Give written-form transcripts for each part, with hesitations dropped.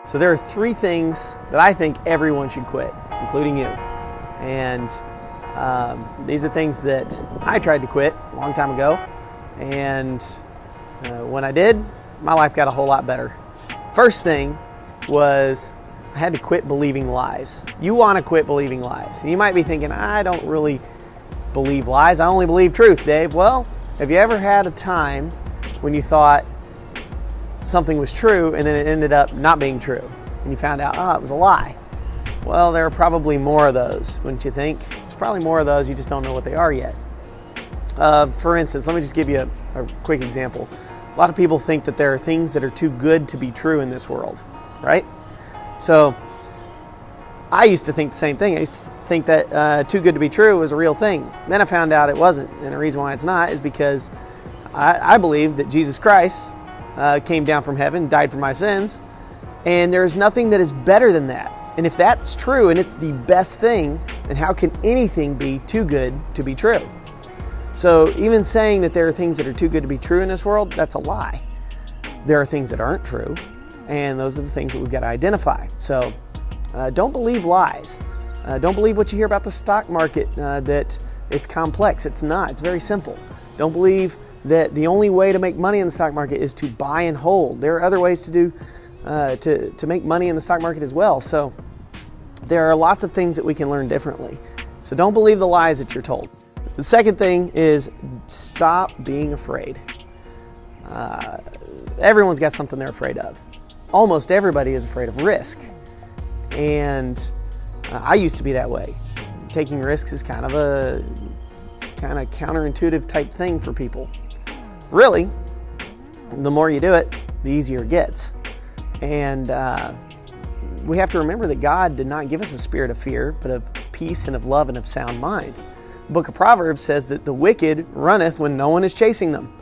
So there are three things that I think everyone should quit, including you. And these are things that I tried to quit a long time ago. And when I did, my life got a whole lot better. First thing was I had to quit believing lies. You want to quit believing lies. And you might be thinking, I don't really believe lies. I only believe truth, Dave. Well, have you ever had a time when you thought something was true and then it ended up not being true and you found out, it was a lie? Well, there are probably more of those, wouldn't you think? There's probably more of those, you just don't know what they are yet. For instance, let me just give you a quick example. A lot of people think that there are things that are too good to be true in this world, right? So I used to think the same thing. I used to think that too good to be true was a real thing. Then I found out it wasn't. And the reason why it's not is because I believe that Jesus Christ came down from heaven, died for my sins, and there's nothing that is better than that. And if that's true and it's the best thing, then how can anything be too good to be true? So even saying that there are things that are too good to be true in this world, that's a lie. There are things that aren't true, and those are the things that we've got to identify. So don't believe lies. Don't believe what you hear about the stock market, that it's complex. It's not. It's very simple. Don't believe that the only way to make money in the stock market is to buy and hold. There are other ways to do to make money in the stock market as well. So there are lots of things that we can learn differently. So don't believe the lies that you're told. The second thing is stop being afraid. Everyone's got something they're afraid of. Almost everybody is afraid of risk. And I used to be that way. Taking risks is kind of counterintuitive type thing for people. Really, the more you do it, the easier it gets. And we have to remember that God did not give us a spirit of fear, but of peace and of love and of sound mind. The book of Proverbs says that the wicked runneth when no one is chasing them,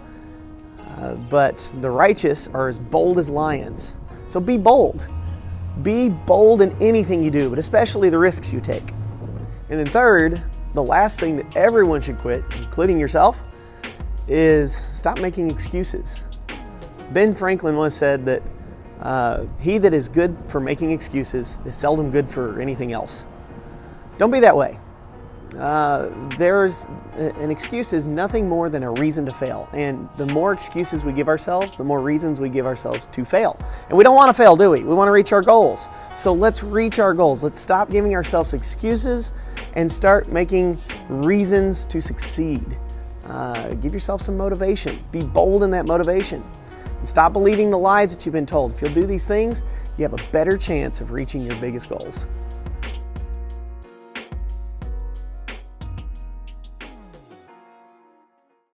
but the righteous are as bold as lions. So be bold. Be bold in anything you do, but especially the risks you take. And then third, the last thing that everyone should quit, including yourself, is stop making excuses. Ben Franklin once said that he that is good for making excuses is seldom good for anything else. Don't be that way. An excuse is nothing more than a reason to fail. And the more excuses we give ourselves, the more reasons we give ourselves to fail. And we don't want to fail, do we? We want to reach our goals. So let's reach our goals. Let's stop giving ourselves excuses and start making reasons to succeed. Give yourself some motivation. Be bold in that motivation. Stop believing the lies that you've been told. If you'll do these things, you have a better chance of reaching your biggest goals.